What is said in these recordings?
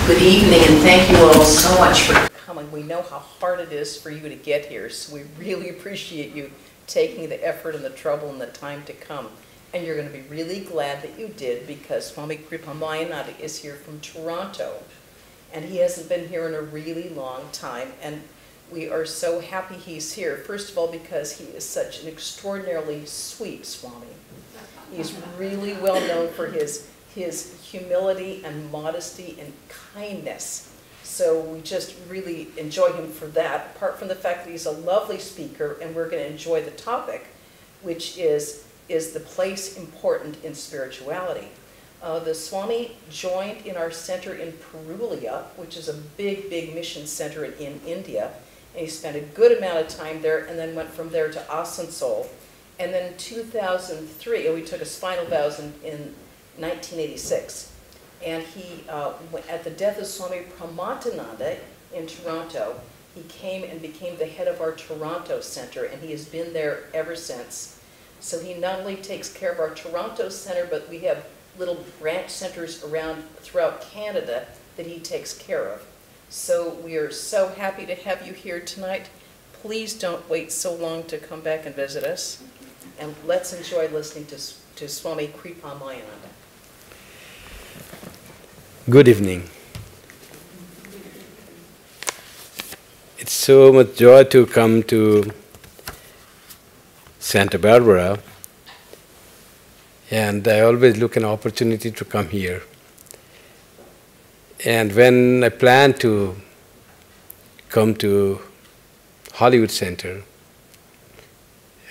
Good evening, and thank you all so much for coming. We know how hard it is for you to get here, so we really appreciate you taking the effort and the trouble and the time to come. And you're going to be really glad that you did, because Swami Kripamayananda is here from Toronto, and he hasn't been here in a really long time, and we are so happy he's here. First of all, because he is such an extraordinarily sweet Swami. He's really well known for his humility and modesty and kindness. So we just really enjoy him for that, apart from the fact that he's a lovely speaker, and we're going to enjoy the topic, which is the place important in spirituality? The Swami joined in our center in Purulia, which is a big, big mission center in India, and he spent a good amount of time there, and then went from there to Asansol. And then in 2003, we took his final vows in 1986. And he, at the death of Swami Pramatananda in Toronto, he came and became the head of our Toronto center, and he has been there ever since. So he not only takes care of our Toronto center, but we have little branch centers around throughout Canada that he takes care of. So we are so happy to have you here tonight. Please don't wait so long to come back and visit us. And let's enjoy listening to Swami Kripamayananda. Good evening. It's so much joy to come to Santa Barbara, and I always look an opportunity to come here. And when I planned to come to Hollywood Center,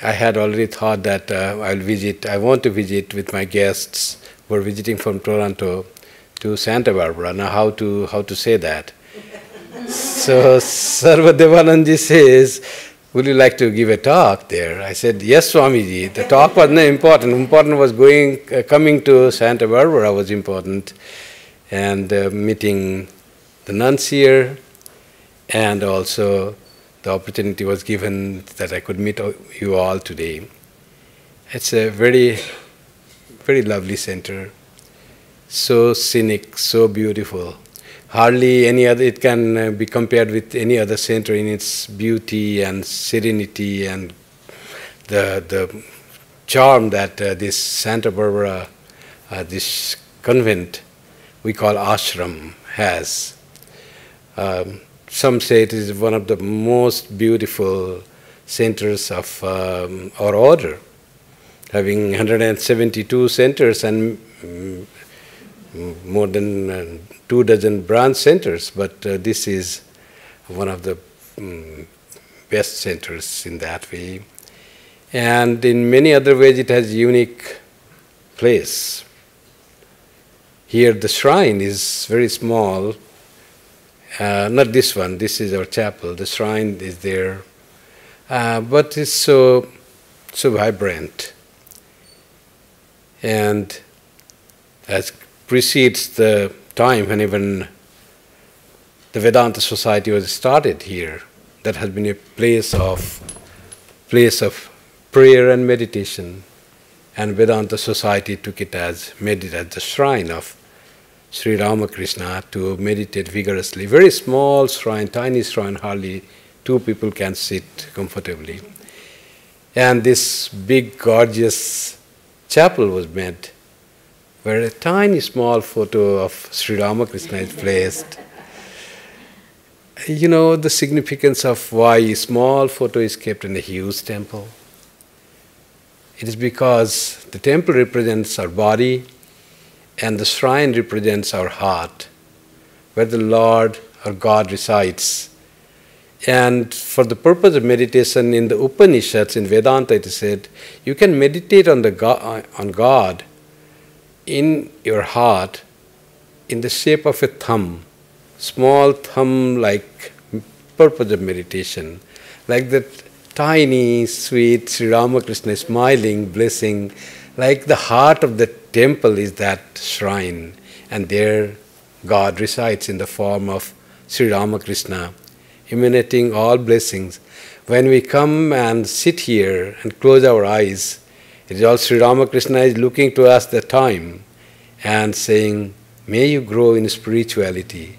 I had already thought that I want to visit with my guests who are visiting from Toronto to Santa Barbara. Now how to say that? So Sarvadevanandji says, would you like to give a talk there? I said, yes, Swamiji. The talk was not important. Important was coming to Santa Barbara was important, and meeting the nuns here, and also the opportunity was given that I could meet you all today. It's a very, very lovely center. So scenic, so beautiful. Hardly any other, it can be compared with any other center in its beauty and serenity and the charm that this Santa Barbara, this convent we call ashram, has. Some say it is one of the most beautiful centers of our order, having 172 centers and more than 24 branch centers, but this is one of the best centers in that way. And in many other ways it has a unique place. Here the shrine is very small, not this one, this is our chapel, the shrine is there, but it's so vibrant. And as precedes the time when even the Vedanta Society was started here, that has been a place of prayer and meditation, and Vedanta Society took it as the shrine of Sri Ramakrishna to meditate vigorously. Very small shrine, tiny shrine, hardly 2 people can sit comfortably. And this big gorgeous chapel was made, where a tiny small photo of Sri Ramakrishna is placed. You know the significance of why a small photo is kept in a huge temple? It is because the temple represents our body and the shrine represents our heart, where the Lord or God resides. And for the purpose of meditation in the Upanishads, in Vedanta it is said, you can meditate on God in your heart in the shape of a thumb, small thumb-like purpose of meditation, like that tiny, sweet Sri Ramakrishna smiling, blessing, like the heart of the temple is that shrine, and there God resides in the form of Sri Ramakrishna, emanating all blessings. When we come and sit here and close our eyes, it is all Sri Ramakrishna is looking to us the time and saying, may you grow in spirituality,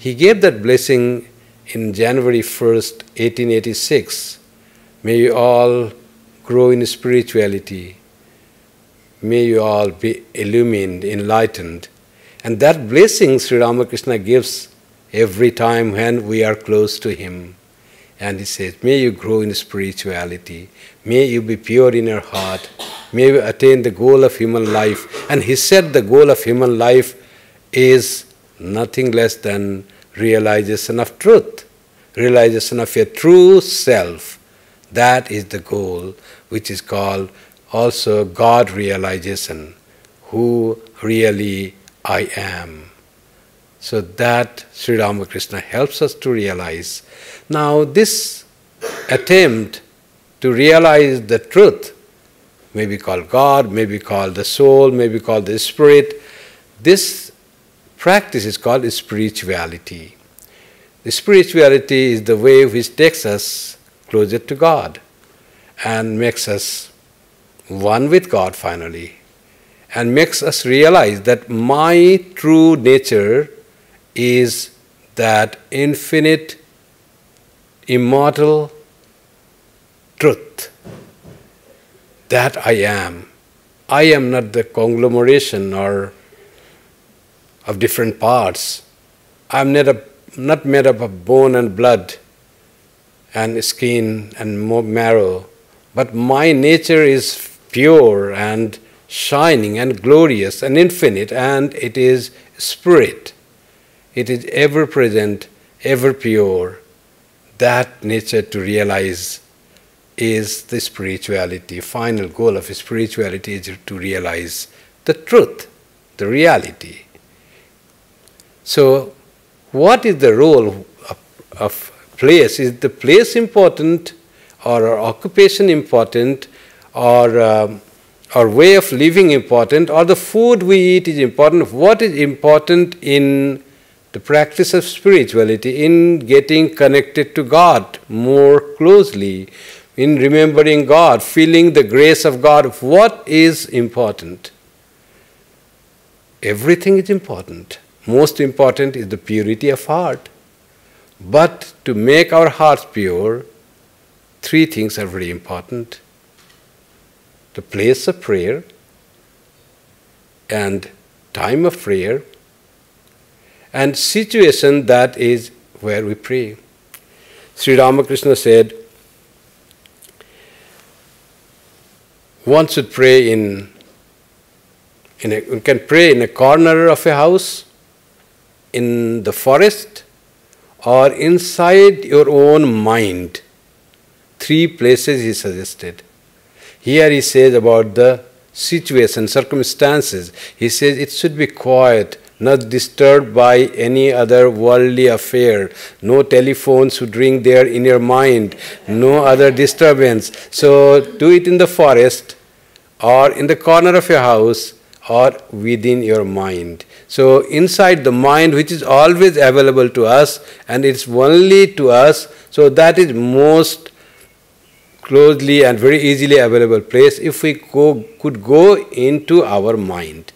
He gave that blessing in January 1st, 1886. May you all grow in spirituality. May you all be illumined, enlightened. And that blessing Sri Ramakrishna gives every time when we are close to him. And he says, may you grow in spirituality. May you be pure in your heart. May you attain the goal of human life. And he said the goal of human life is nothing less than realization of truth, realization of your true self. That is the goal, which is called also God realization, who really I am. So that Sri Ramakrishna helps us to realize. Now this attempt to realize the truth may be called God, may be called the soul, may be called the spirit. This practice is called spirituality. The spirituality is the way which takes us closer to God and makes us one with God finally, and makes us realize that my true nature is that infinite, immortal truth that I am. I am not the conglomeration or of different parts. I am not made up of bone and blood and skin and marrow, but my nature is pure and shining and glorious and infinite, and it is spirit. It is ever present, ever pure. That nature to realize is the spirituality. Final goal of spirituality is to realize the truth, the reality. So, what is the role of place? Is the place important, or our occupation important, or our way of living important, or the food we eat is important? What is important in the practice of spirituality, in getting connected to God more closely, in remembering God, feeling the grace of God? What is important? Everything is important. Most important is the purity of heart. But to make our hearts pure, three things are very important. The place of prayer and time of prayer and situation that is where we pray. Sri Ramakrishna said, one should pray you can pray in a corner of a house, in the forest, or inside your own mind. Three places he suggested. Here he says about the situation, circumstances. He says it should be quiet, not disturbed by any other worldly affair. No telephone should ring there in your mind, no other disturbance. So do it in the forest, or in the corner of your house, or within your mind. So inside the mind, which is always available to us, and it's only to us, so that is most closely and very easily available place if we could go into our mind.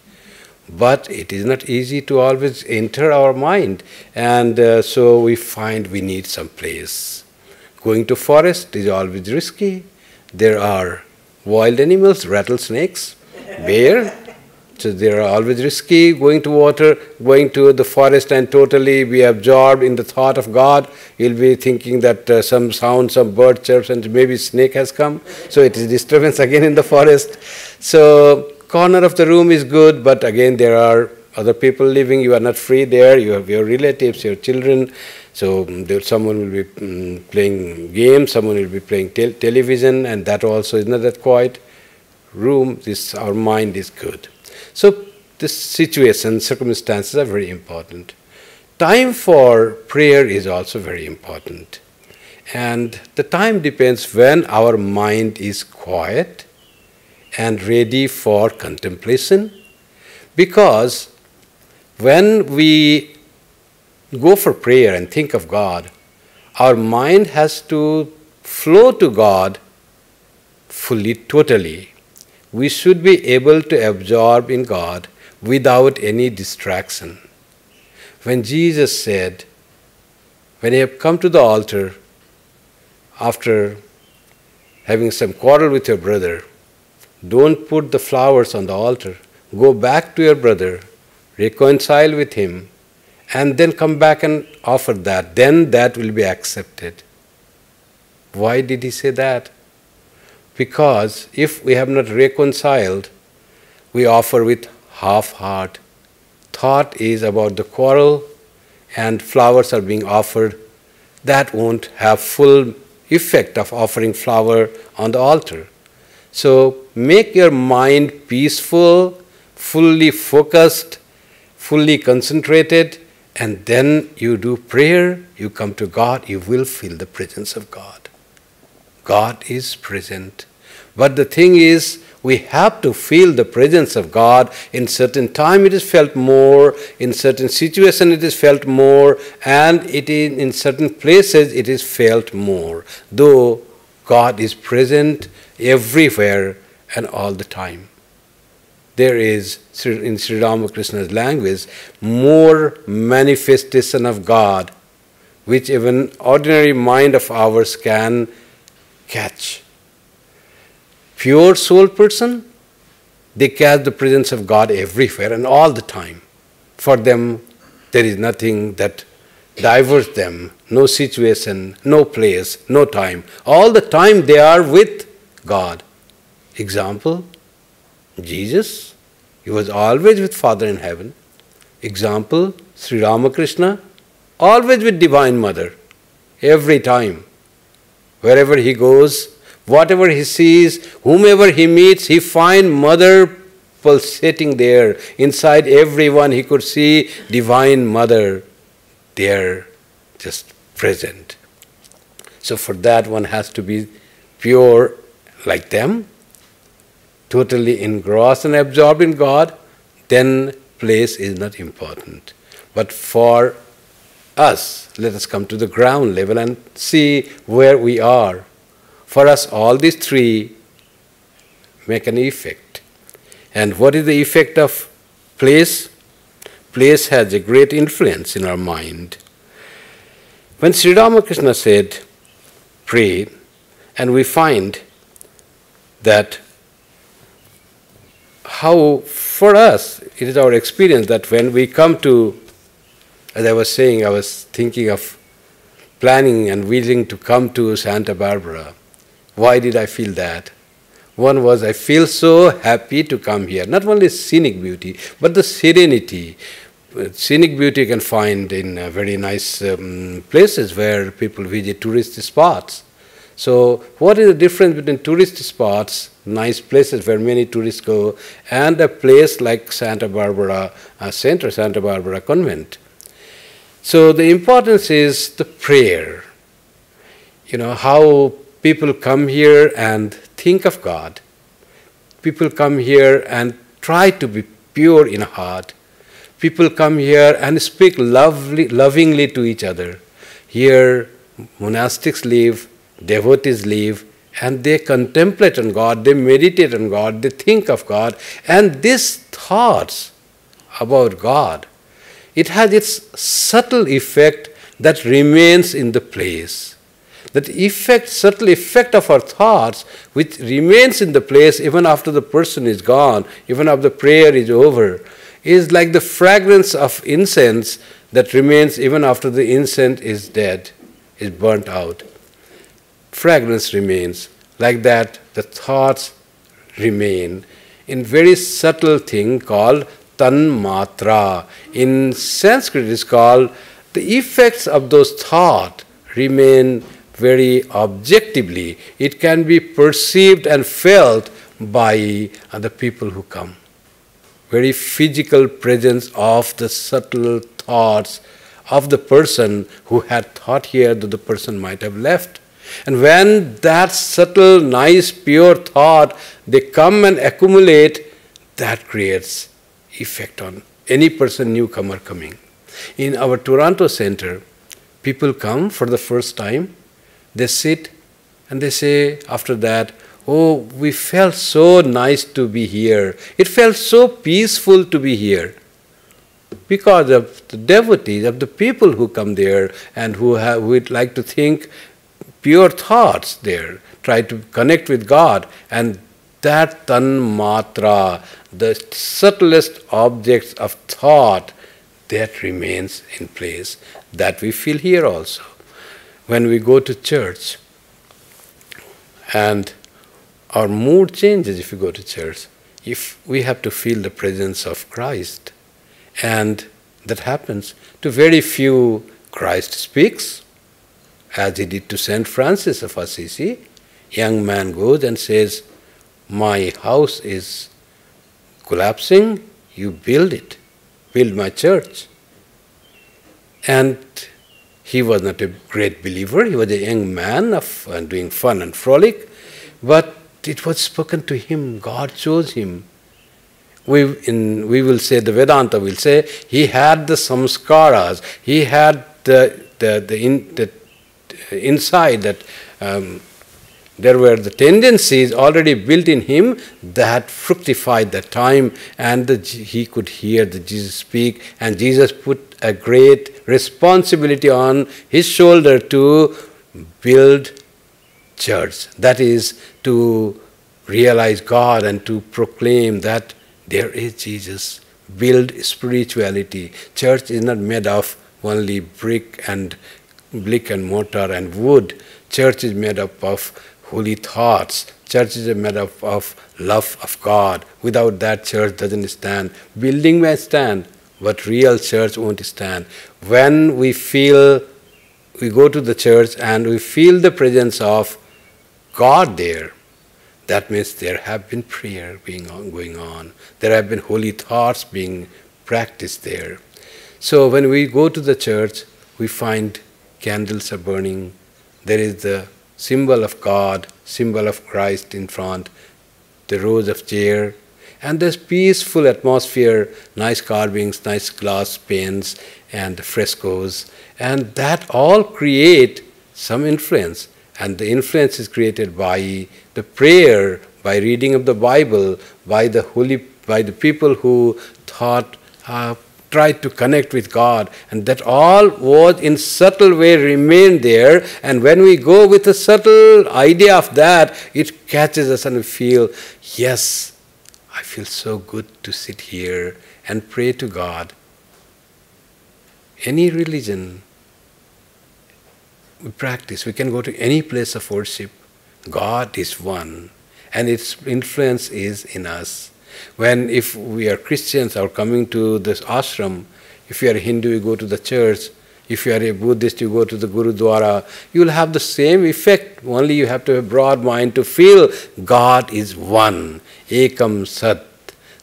But it is not easy to always enter our mind, and so we find we need some place. Going to forest is always risky. There are wild animals, rattlesnakes, bear. So they are always risky. Going to water, going to the forest and totally be absorbed in the thought of God. You'll be thinking that some sound, some bird chirps, and maybe snake has come. So it is disturbance again in the forest. So corner of the room is good, but again there are other people living. You are not free there. You have your relatives, your children. So someone will be playing games, someone will be playing television, and that also is not that quiet room. Our mind is good. So this situation, circumstances are very important. Time for prayer is also very important. And the time depends when our mind is quiet and ready for contemplation. Because when we go for prayer and think of God, our mind has to flow to God fully, totally. We should be able to absorb in God without any distraction. When Jesus said, when you have come to the altar after having some quarrel with your brother, don't put the flowers on the altar. Go back to your brother, reconcile with him, and then come back and offer that. Then that will be accepted. Why did he say that? Because if we have not reconciled, we offer with half heart. Thought is about the quarrel and flowers are being offered. That won't have full effect of offering flower on the altar. So make your mind peaceful, fully focused, fully concentrated, and then you do prayer, you come to God, you will feel the presence of God. God is present. But the thing is, we have to feel the presence of God. In certain time it is felt more, in certain situation it is felt more, and it is in certain places it is felt more. Though God is present everywhere and all the time. There is, in Sri Ramakrishna's language, more manifestation of God, which even ordinary mind of ours can catch. Pure soul person, they catch the presence of God everywhere and all the time. For them, there is nothing that diverts them, no situation, no place, no time. All the time they are with God. Example, Jesus, he was always with Father in heaven. Example, Sri Ramakrishna, always with Divine Mother, every time. Wherever he goes, whatever he sees, whomever he meets, he finds Mother pulsating there. Inside everyone he could see Divine Mother there, just present. So for that one has to be pure like them, totally engrossed and absorbed in God, then place is not important. But for us, let us come to the ground level and see where we are. For us, all these three make an effect. And what is the effect of place? Place has a great influence in our mind. When Sri Ramakrishna said, pray, and we find that how, for us, it is our experience that when we come to, as I was saying, I was thinking of planning and willing to come to Santa Barbara. Why did I feel that? One was, I feel so happy to come here. Not only scenic beauty, but the serenity. Scenic beauty you can find in very nice places where people visit tourist spots. So what is the difference between tourist spots, nice places where many tourists go, and a place like Santa Barbara Center, Santa Barbara Convent? So the importance is the prayer. You know, how people come here and think of God. People come here and try to be pure in heart. People come here and speak lovingly to each other. Here monastics live, devotees live, and they contemplate on God, they meditate on God, they think of God, and these thoughts about God, it has its subtle effect that remains in the place. That effect, subtle effect of our thoughts, which remains in the place even after the person is gone, even after the prayer is over, is like the fragrance of incense that remains even after the incense is dead, is burnt out. Fragrance remains. Like that, the thoughts remain in very subtle thing called tanmatra. In Sanskrit it is called, the effects of those thoughts remain very objectively. It can be perceived and felt by the people who come. Very physical presence of the subtle thoughts of the person who had thought here that the person might have left. And when that subtle, nice, pure thought, they come and accumulate, that creates effect on any person, newcomer coming. In our Toronto Center, people come for the first time, they sit and they say after that, oh, we felt so nice to be here. It felt so peaceful to be here. because of the devotees, of the people who come there and who would like to think pure thoughts there, try to connect with God, and that tanmatra, the subtlest objects of thought, that remains in place. That we feel here also. When we go to church, and our mood changes if we go to church, if we have to feel the presence of Christ, and that happens to very few. Christ speaks, as he did to Saint Francis of Assisi. Young man goes and says, "My house is collapsing, you build it, build my church." And he was not a great believer, he was a young man of doing fun and frolic, but it was spoken to him, God chose him. We will say, the Vedanta will say, he had the samskaras, he had the inside that there were the tendencies already built in him that fructified that time, and he could hear the Jesus speak, and Jesus put a great responsibility on his shoulder to build church. That is, to realize God and to proclaim that there is Jesus. Build spirituality. Church is not made of only brick and mortar and wood. Church is made up of holy thoughts. Church is made up of love of God. Without that, church doesn't stand. Building may stand, but real church won't stand. When we go to the church and we feel the presence of God there, that means there have been prayer going on. There have been holy thoughts being practiced there. So when we go to the church, we find candles are burning. There is the symbol of God, symbol of Christ in front, the rows of chairs, and there's peaceful atmosphere, nice carvings, nice glass panes and frescoes, and that all create some influence. And the influence is created by the prayer, by reading of the Bible, by the people who tried to connect with God, and that all was in subtle way remained there. And when we go with a subtle idea of that, it catches us and we feel, yes, I feel so good to sit here and pray to God. Any religion we practice, we can go to any place of worship. God is one, and its influence is in us. If we are Christians or coming to this ashram, if you are a Hindu, you go to the church. If you are a Buddhist, you go to the Gurudwara. You will have the same effect, only you have to have a broad mind to feel God is one. Ekam Sat.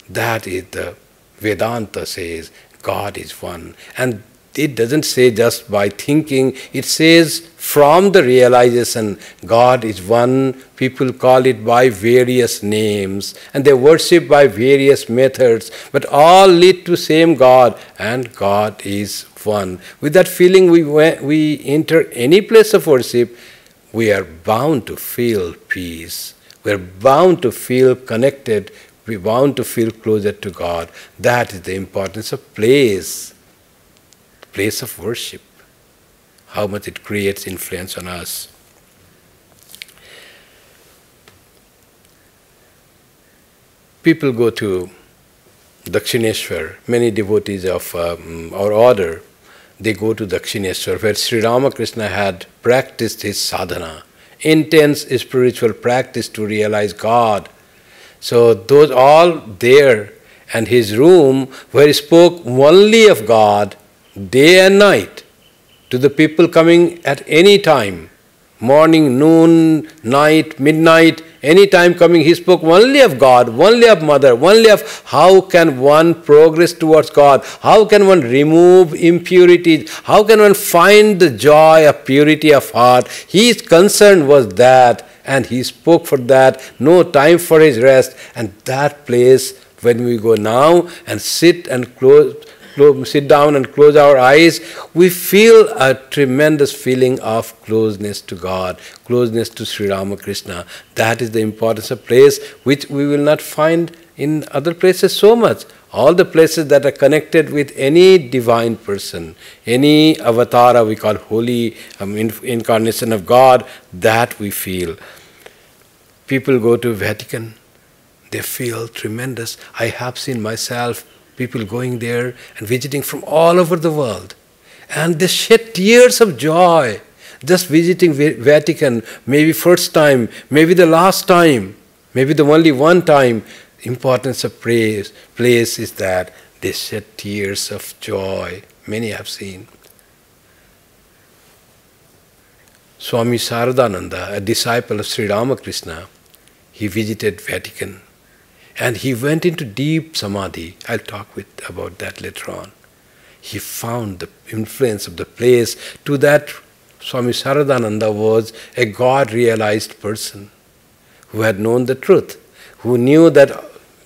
That is the Vedanta says, God is one. And it doesn't say just by thinking, it says from the realization, God is one. People call it by various names, and they worship by various methods, but all lead to same God, and God is one. With that feeling, we enter any place of worship, we are bound to feel peace. We are bound to feel connected. We are bound to feel closer to God. That is the importance of place of worship, how much it creates influence on us. People go to Dakshineshwar, many devotees of our order, they go to Dakshineshwar, where Sri Ramakrishna had practiced his sadhana, intense spiritual practice to realize God. So those all there, and his room where he spoke only of God, day and night, to the people coming at any time, morning, noon, night, midnight, any time coming, he spoke only of God, only of Mother, only of how can one progress towards God, how can one remove impurities, how can one find the joy of purity of heart. His concern was that, and he spoke for that, no time for his rest. And that place, when we go now and sit down and close our eyes, we feel a tremendous feeling of closeness to God, closeness to Sri Ramakrishna. That is the importance of place which we will not find in other places so much. all the places that are connected with any divine person, any avatara we call holy incarnation of God, that we feel. People go to Vatican, they feel tremendous. I have seen myself people going there and visiting from all over the world. And they shed tears of joy just visiting Vatican, maybe first time, maybe the last time, maybe the only one time. Importance of place is that they shed tears of joy. Many have seen. Swami Saradananda, a disciple of Sri Ramakrishna, he visited Vatican and he went into deep samadhi. I'll talk about that later on. He found the influence of the place. To that, Swami Saradananda was a God-realized person who had known the truth, who knew that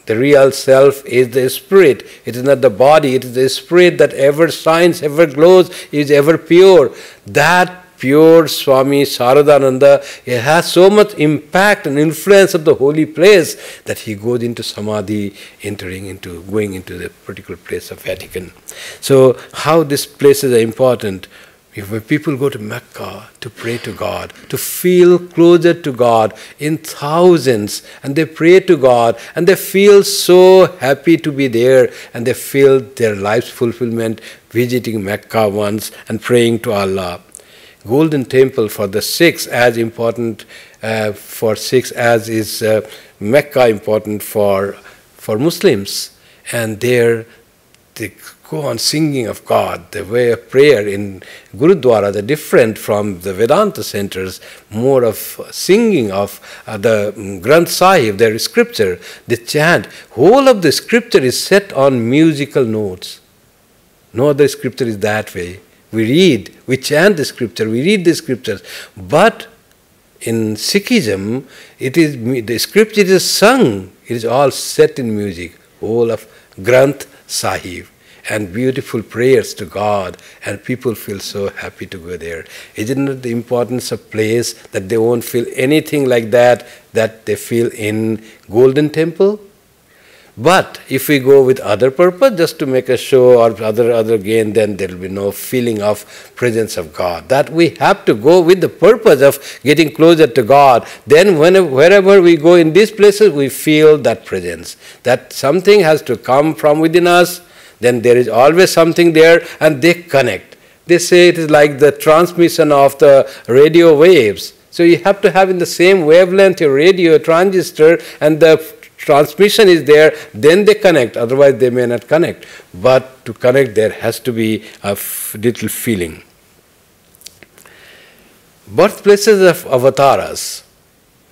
the real self is the spirit. It is not the body, it is the spirit that ever shines, ever glows, is ever pure. That pure Swami Saradananda, it has so much impact and influence of the holy place that he goes into samadhi, going into the particular place of Vatican. So how these places are important. When people go to Mecca to pray to God, to feel closer to God in thousands, and they pray to God, and they feel so happy to be there, and they feel their life's fulfillment visiting Mecca once and praying to Allah. Golden Temple for the Sikhs, as important for Sikhs as is Mecca important for Muslims. And there they go on singing of God. The way of prayer in Gurudwara, they're different from the Vedanta centers, more of singing of the Granth Sahib, their scripture. They chant. Whole of the scripture is set on musical notes. No other scripture is that way. We read, we chant the scripture, we read the scriptures. But in Sikhism, the scripture is sung. It is all set in music. Whole of Granth Sahib. And beautiful prayers to God, and people feel so happy to go there. Isn't it the importance of place that they won't feel anything like that they feel in Golden Temple? But if we go with other purpose, just to make a show or other gain, then there will be no feeling of presence of God. That we have to go with the purpose of getting closer to God. Then wherever we go in these places, we feel that presence. That something has to come from within us. Then there is always something there, and they connect. They say it is like the transmission of the radio waves. So you have to have in the same wavelength your radio transistor, and the transmission is there, then they connect. Otherwise they may not connect. But to connect, there has to be a little feeling. Birthplaces of avatars,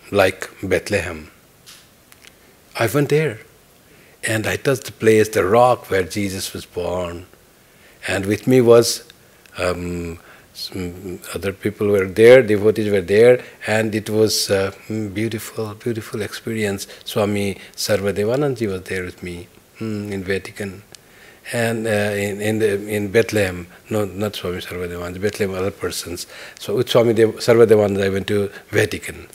like Bethlehem. I went there. And I touched the place, the rock where Jesus was born. And with me was some other people were there, devotees were there, and it was a beautiful, beautiful experience. Swami Sarvadevanandji was there with me in Vatican. And in Bethlehem, no, not Swami Sarvadevanandji, Bethlehem, other persons. So with Swami Sarvadevanandji, I went to Vatican.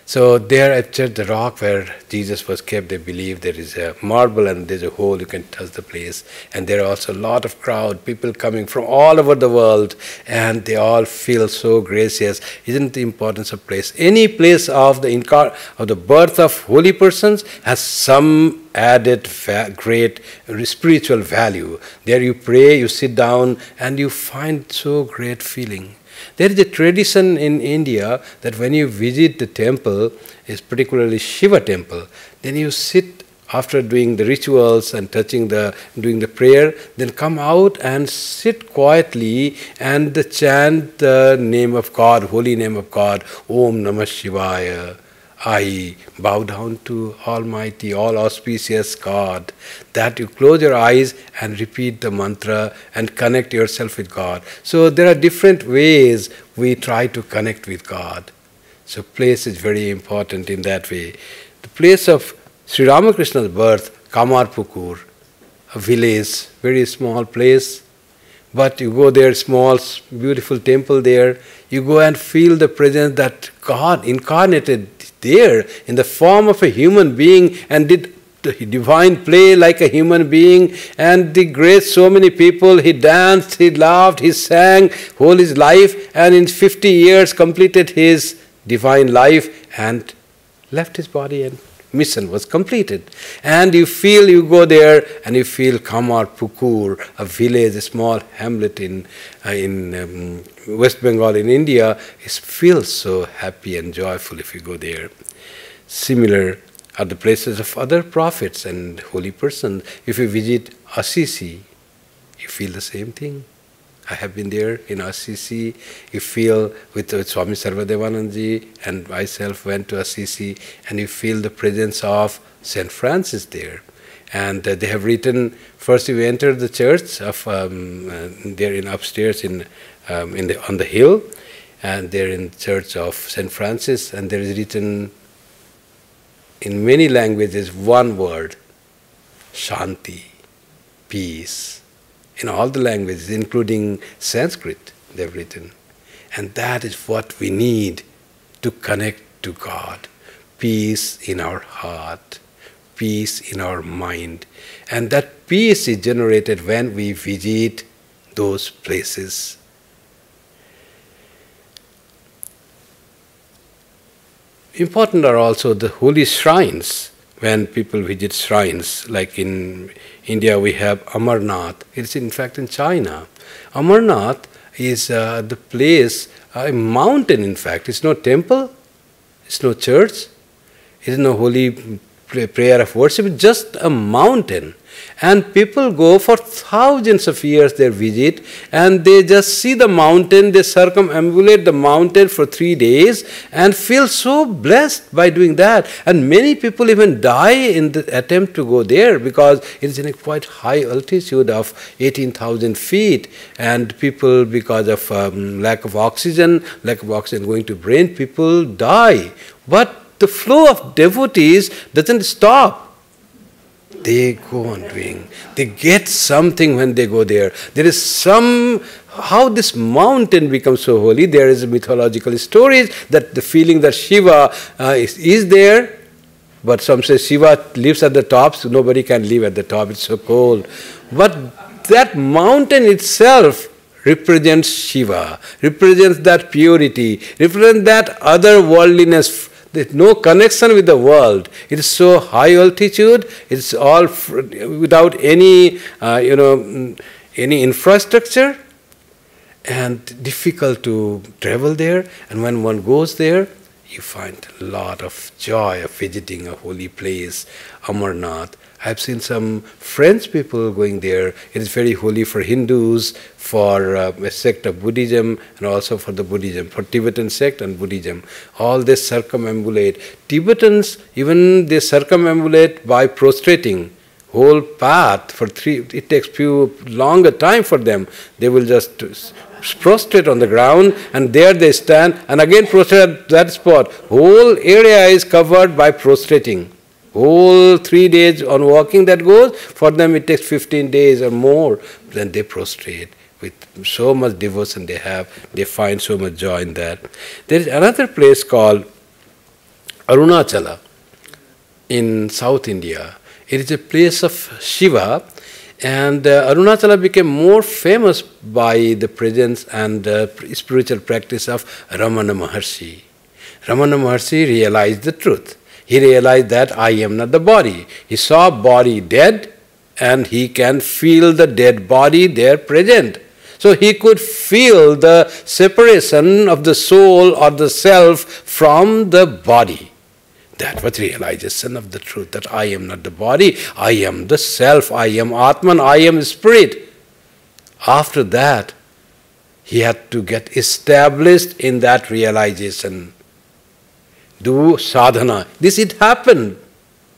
So there at the rock where Jesus was kept, they believe there is a marble and there's a hole, you can touch the place. And there are also a lot of crowd, people coming from all over the world, and they all feel so gracious. Isn't the importance of place? Any place of the birth of holy persons has some added great spiritual value. There you pray, you sit down, and you find so great feeling. There is a tradition in India that when you visit the temple, is particularly Shiva temple, then you sit after doing the rituals and doing the prayer, then come out and sit quietly and chant the name of God, holy name of God, Om Namah Shivaya. I bow down to Almighty, all auspicious God, that you close your eyes and repeat the mantra and connect yourself with God. So there are different ways we try to connect with God. So place is very important in that way. The place of Sri Ramakrishna's birth, Kamarpukur, a village, very small place, but you go there, small, beautiful temple there, you go and feel the presence that God incarnated there in the form of a human being and did divine play like a human being, and he graced so many people. He danced, he laughed, he sang whole his life, and in 50 years completed his divine life and left his body, and mission was completed. And you go there and you feel Kamarpukur, a village, a small hamlet in West Bengal in India. It feels so happy and joyful if you go there. Similar are the places of other prophets and holy persons. If you visit Assisi, you feel the same thing. I have been there in Assisi. You feel with Swami Sarvadevanandji and myself went to Assisi, and you feel the presence of Saint Francis there. And they have written, first you enter the church of there in upstairs on the hill, and they're in the church of Saint Francis, and there is written in many languages one word, Shanti, peace. In all the languages, including Sanskrit, they've written. And that is what we need to connect to God. Peace in our heart, peace in our mind. And that peace is generated when we visit those places. Important are also the holy shrines. When people visit shrines, like in India we have Amarnath. It's in fact in China. Amarnath is the place, a mountain in fact. It's no temple, it's no church, it's no holy prayer of worship, it's just a mountain. And people go for thousands of years, they visit, and they just see the mountain, they circumambulate the mountain for 3 days and feel so blessed by doing that. And many people even die in the attempt to go there because it is in a quite high altitude of 18,000 feet, and people, because of lack of oxygen going to brain, people die. But the flow of devotees doesn't stop. They go on doing. They get something when they go there. There is how this mountain becomes so holy. There is mythological stories that the feeling that Shiva is there, but some say Shiva lives at the top, so nobody can live at the top, it's so cold. But that mountain itself represents Shiva, represents that purity, represents that otherworldliness. There's no connection with the world. It is so high altitude. It's all without any, any infrastructure, and difficult to travel there. And when one goes there, you find a lot of joy of visiting a holy place, Amarnath. I've seen some French people going there. It is very holy for Hindus, for a sect of Buddhism, and also for the Buddhism, for Tibetan sect and Buddhism. All they circumambulate. Tibetans, even they circumambulate by prostrating. Whole path for it takes longer time for them. They will just prostrate on the ground, and there they stand, and again prostrate at that spot. Whole area is covered by prostrating. Whole 3 days on walking that goes, for them it takes 15 days or more. Then they prostrate with so much devotion they have. They find so much joy in that. There is another place called Arunachala in South India. It is a place of Shiva, and Arunachala became more famous by the presence and spiritual practice of Ramana Maharshi. Ramana Maharshi realized the truth. He realized that I am not the body. He saw body dead, and he can feel the dead body there present. So he could feel the separation of the soul or the self from the body. That was realization of the truth, that I am not the body, I am the self, I am Atman, I am spirit. After that, he had to get established in that realization. Do sadhana. It happened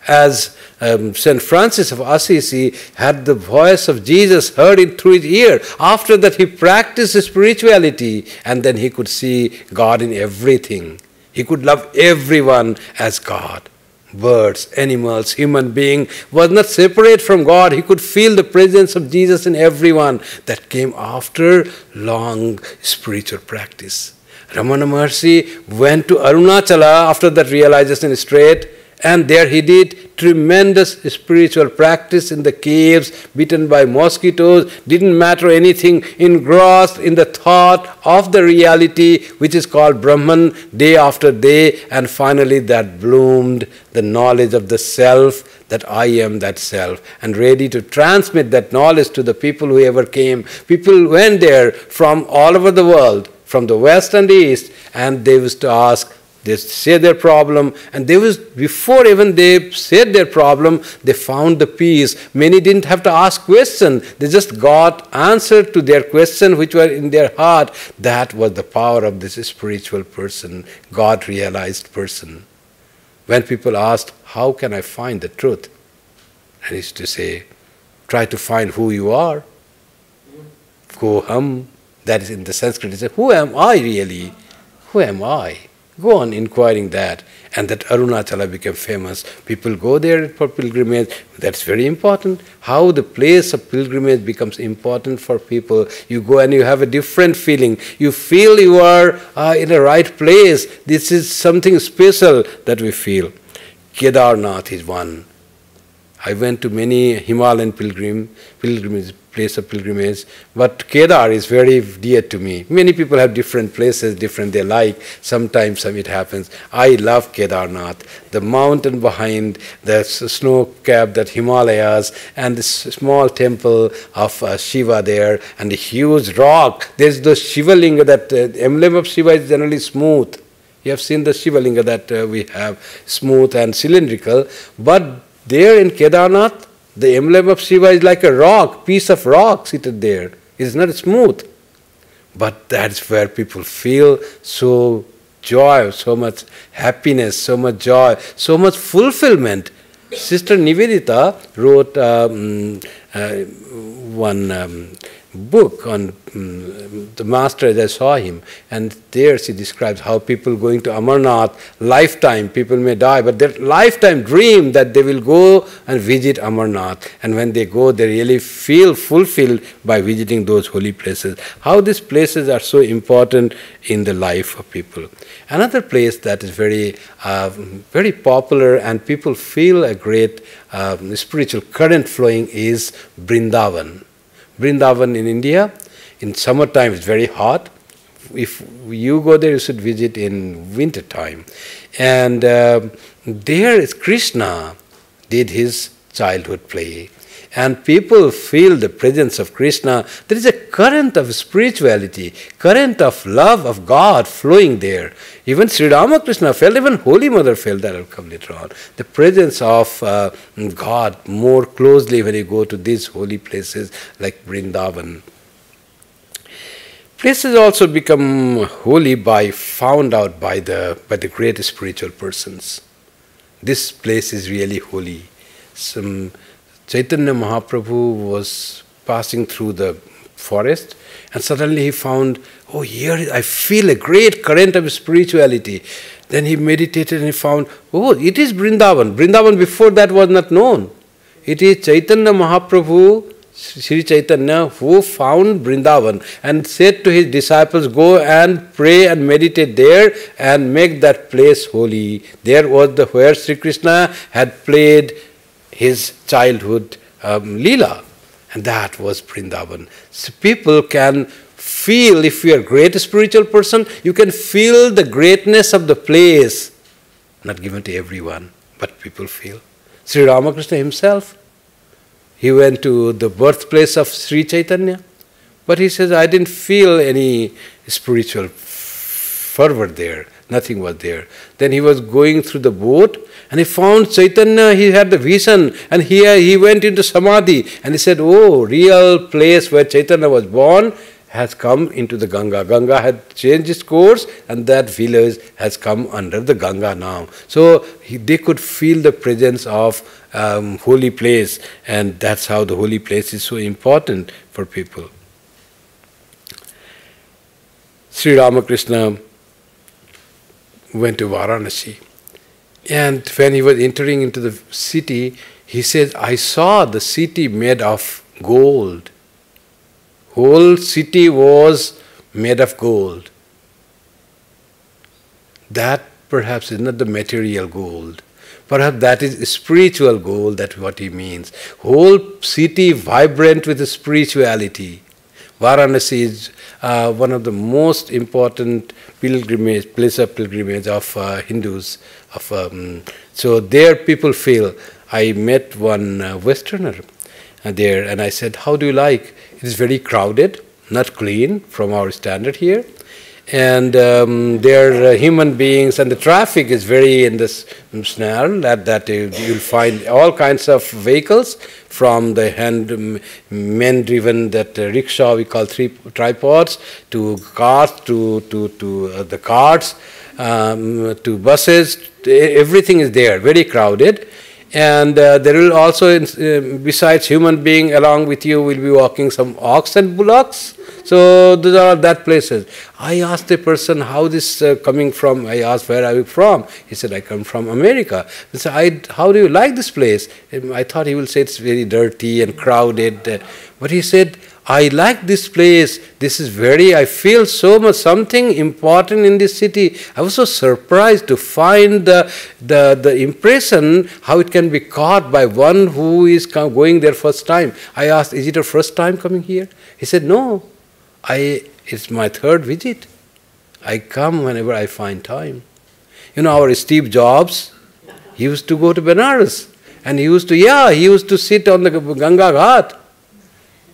as Saint Francis of Assisi had the voice of Jesus heard it through his ear. After that he practiced spirituality, and then he could see God in everything. He could love everyone as God. Birds, animals, human being was not separate from God. He could feel the presence of Jesus in everyone. That came after long spiritual practice. Ramana Maharshi went to Arunachala after that realization straight, And there he did tremendous spiritual practice in the caves, bitten by mosquitoes, didn't matter anything, engrossed in the thought of the reality which is called Brahman day after day, and finally that bloomed the knowledge of the self, that I am that self, and ready to transmit that knowledge to the people who ever came. People went there from all over the world, from the west and the east, and they used to ask, they say their problem, and before even they said their problem, they found the peace. Many didn't have to ask questions. They just got answer to their question which were in their heart. That was the power of this spiritual person, God-realized person. When people asked, how can I find the truth? And he used to say, try to find who you are. Ko hum. That is in the Sanskrit. He said, who am I really? Who am I? Go on inquiring that. And that Arunachala became famous. People go there for pilgrimage. That's very important. How the place of pilgrimage becomes important for people. You go and you have a different feeling. You feel you are in the right place. This is something special that we feel. Kedarnath is one. I went to many Himalayan pilgrimage, place of pilgrimage, but Kedar is very dear to me. Many people have different places, different they like. Sometimes it happens. I love Kedarnath, the mountain behind, the snow-capped, that Himalayas, and this small temple of Shiva there, and the huge rock. There's the Shiva Linga, that emblem of Shiva is generally smooth. You have seen the Shiva Linga that we have, smooth and cylindrical, but there in Kedarnath, the emblem of Shiva is like a rock, piece of rock seated there. It's not smooth. But that's where people feel so joy, so much happiness, so much joy, so much fulfillment. Sister Nivedita wrote one book on the master as I saw him, and there she describes how people going to Amarnath, lifetime, people may die, but their lifetime dream that they will go and visit Amarnath, and when they go they really feel fulfilled by visiting those holy places. How these places are so important in the life of people. Another place that is very very popular and people feel a great spiritual current flowing is Vrindavan. Vrindavan in India, in summertime it's very hot. If you go there, you should visit in winter time. And there is Krishna did his childhood play. And people feel the presence of Krishna. There is a current of spirituality, current of love of God flowing there. Even Sri Ramakrishna felt, even Holy Mother felt, that will come later on. The presence of God more closely when you go to these holy places like Vrindavan. Places also become holy found out by the great spiritual persons. This place is really holy. Chaitanya Mahaprabhu was passing through the forest and suddenly he found, oh, here I feel a great current of spirituality. Then he meditated and he found, oh, it is Vrindavan. Vrindavan before that was not known. It is Chaitanya Mahaprabhu, Sri Chaitanya, who found Vrindavan and said to his disciples, go and pray and meditate there and make that place holy. There was where Sri Krishna had played his childhood Leela, and that was Vrindavan. So people can feel, if you are a great spiritual person, you can feel the greatness of the place. Not given to everyone, but people feel. Sri Ramakrishna himself, he went to the birthplace of Sri Chaitanya, but he says, I didn't feel any spiritual fervor there. Nothing was there. Then he was going through the boat and he found Chaitanya, he had the vision, and he went into Samadhi and he said, oh, real place where Chaitanya was born has come into the Ganga. Ganga had changed its course and that village has come under the Ganga now. So they could feel the presence of holy place, and that's how the holy place is so important for people. Sri Ramakrishna went to Varanasi. And when he was entering into the city, he said, I saw the city made of gold. Whole city was made of gold. That perhaps is not the material gold, Perhaps that is a spiritual goal, that's what he means. Whole city vibrant with spirituality. Varanasi is one of the most important place of pilgrimage of Hindus. So there people feel. I met one Westerner there and I said, how do you like? It is very crowded, not clean from our standard here. And they're human beings, and the traffic is very in this snarl that you'll find all kinds of vehicles, from the men-driven that rickshaw we call tripods, to cars, to the carts, to buses. Everything is there, very crowded. And there will also, besides human being, along with you will be walking some ox and bullocks. So those are that places. I asked a person, how this coming from? I asked, where are you from? He said, I come from America. I said, how do you like this place? I thought he will say it's very dirty and crowded. But he said, I like this place. This is I feel so much something important in this city. I was so surprised to find the impression, how it can be caught by one who is going there first time. I asked, is it your first time coming here? He said, no, it's my third visit. I come whenever I find time. You know, our Steve Jobs, he used to go to Benares. And he used to sit on the Ganga Ghat.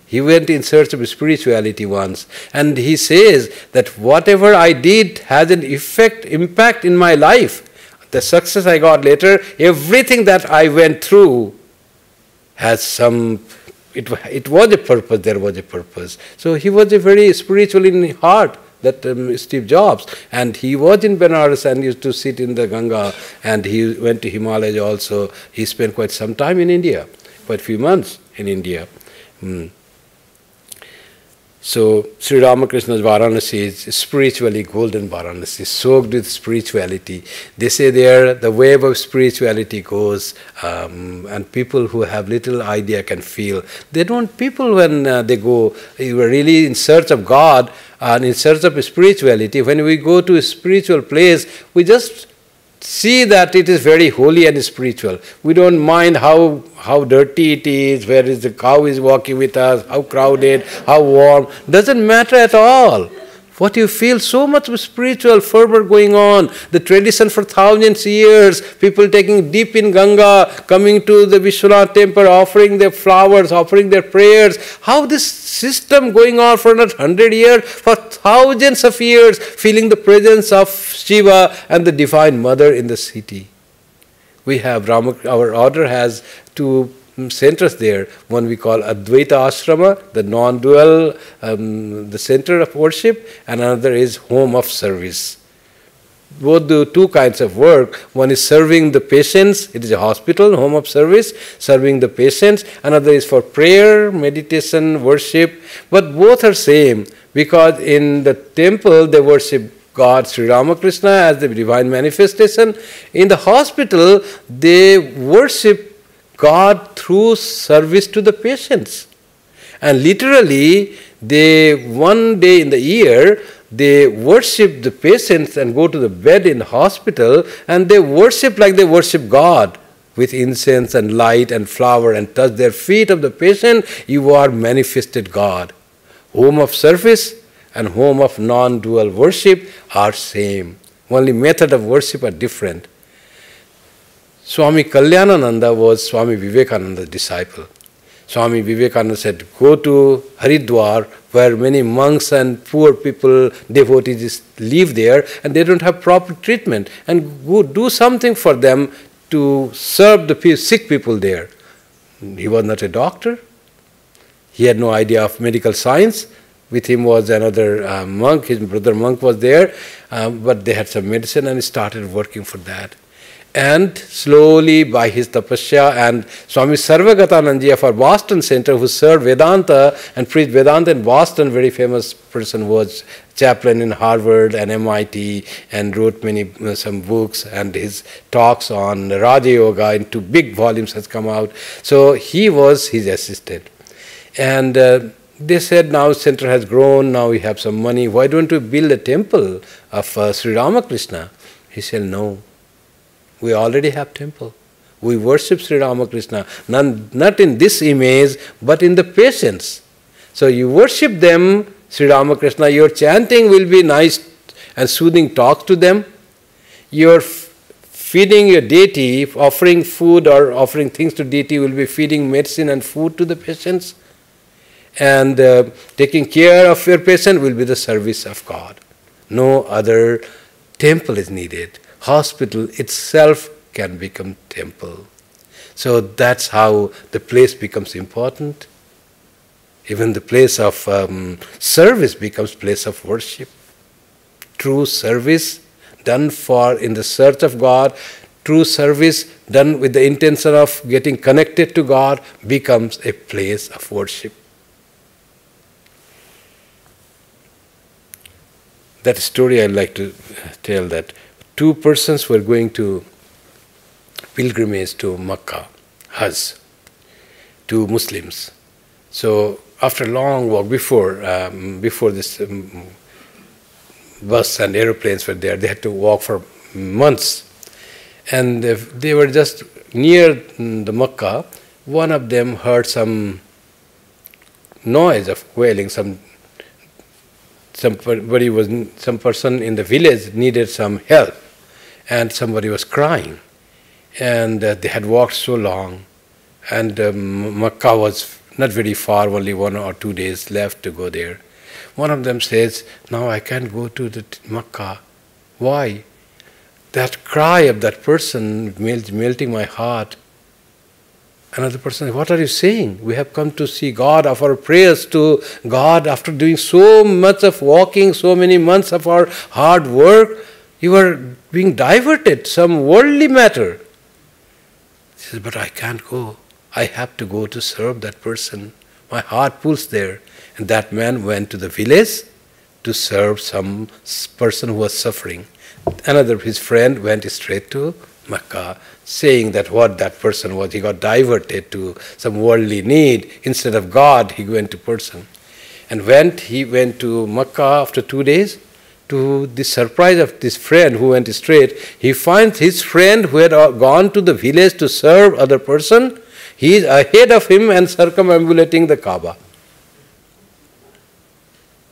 He went in search of spirituality once, and he says that whatever I did has an impact in my life. The success I got later, everything that I went through has it was a purpose, there was a purpose. So he was a very spiritual in heart, that Steve Jobs, and he was in Benares and used to sit in the Ganga, and he went to Himalayas also. He spent quite some time in India, quite a few months in India. So Sri Ramakrishna's Varanasi is spiritually golden Varanasi, soaked with spirituality. They say there the wave of spirituality goes, and people who have little idea can feel. People when they go, you are really in search of God and in search of spirituality, when we go to a spiritual place, we just see that it is very holy and spiritual. We don't mind how dirty it is, where is the cow is walking with us, how crowded, how warm. Doesn't matter at all. What you feel, so much of spiritual fervor going on. The tradition for thousands of years, people taking dip in Ganga, coming to the Vishwanath temple, offering their flowers, offering their prayers. How this system going on for not 100 years, for thousands of years, feeling the presence of Shiva and the Divine Mother in the city. We have, our order has two centers there. One we call Advaita Ashrama, the non-dual, the center of worship, and another is home of service. Both do two kinds of work. One is serving the patients, it is a hospital, home of service, serving the patients. Another is for prayer, meditation, worship. But both are same, because in the temple they worship God, Sri Ramakrishna, as the divine manifestation. In the hospital they worship God through service to the patients. And literally, one day in the year, they worship the patients and go to the bed in the hospital, and they worship like they worship God, with incense and light and flower, and touch their feet of the patient. You are manifested God. Home of service and home of non-dual worship are same. Only method of worship are different. Swami Kalyanananda was Swami Vivekananda's disciple. Swami Vivekananda said, go to Haridwar, where many monks and poor people, devotees live there, and they don't have proper treatment, and go do something for them to serve the sick people there. He was not a doctor. He had no idea of medical science. With him was another monk, his brother monk was there, but they had some medicine, and he started working for that. And slowly by his tapasya, and Swami Sarvagatanandaji of our Boston Center, who served Vedanta and preached Vedanta in Boston, very famous person, was chaplain in Harvard and MIT, and wrote some books, and his talks on Raja Yoga in 2 big volumes has come out. So he was his assistant. And they said, now center has grown, now we have some money, why don't we build a temple of Sri Ramakrishna? He said, no. We already have temple. We worship Sri Ramakrishna, not in this image, but in the patience. So you worship them, Sri Ramakrishna, your chanting will be nice and soothing talk to them. Your feeding your deity, offering food or offering things to deity will be feeding medicine and food to the patients. And taking care of your patient will be the service of God. No other temple is needed. Hospital itself can become temple. So that's how the place becomes important. Even the place of service becomes place of worship. True service done in the search of God, true service done with the intention of getting connected to God becomes a place of worship. That story I like to tell, that two persons were going to pilgrimage to Makkah, Hajj, two Muslims. So after a long walk, before this bus and aeroplanes were there, they had to walk for months. And they were just near the Makkah. One of them heard some noise of wailing. Some person in the village needed some help, and somebody was crying. And they had walked so long, and Makkah was not very far, only 1 or 2 days left to go there. One of them says, "Now I can't go to the Makkah." Why? That cry of that person melting my heart. Another person, "What are you saying? We have come to see God, offer prayers to God after doing so much of walking, so many months of our hard work. You are being diverted, some worldly matter." He says, "But I can't go. I have to go to serve that person. My heart pulls there." And that man went to the village to serve some person who was suffering. Another, his friend, went straight to Makkah, saying that what that person was, he got diverted to some worldly need. Instead of God, he went to person. And he went to Makkah after 2 days. To the surprise of this friend who went straight, he finds his friend who had gone to the village to serve other person. He is ahead of him and circumambulating the Kaaba.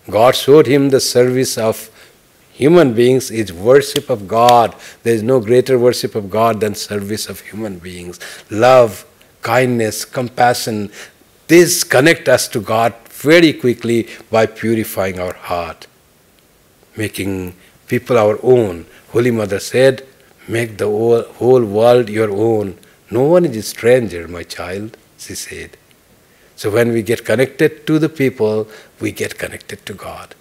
God showed him the service of human beings is worship of God. There is no greater worship of God than service of human beings. Love, kindness, compassion, these connect us to God very quickly by purifying our heart, making people our own. Holy Mother said, "Make the whole world your own. No one is a stranger, my child," she said. So when we get connected to the people, we get connected to God.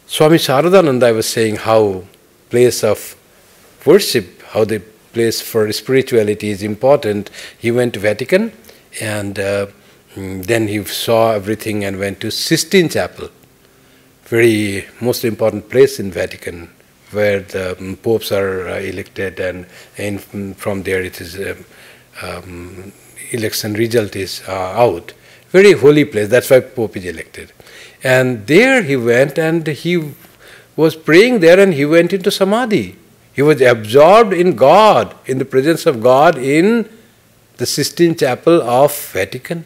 Swami Sharadananda was saying how place of worship, how the place for spirituality is important. He went to Vatican, and then he saw everything and went to Sistine Chapel, very most important place in Vatican, where the popes are elected, and from there it is election result is out. Very holy place, that's why Pope is elected. And there he went, and he was praying there, and he went into Samadhi. He was absorbed in God, in the presence of God in the Sistine Chapel of Vatican.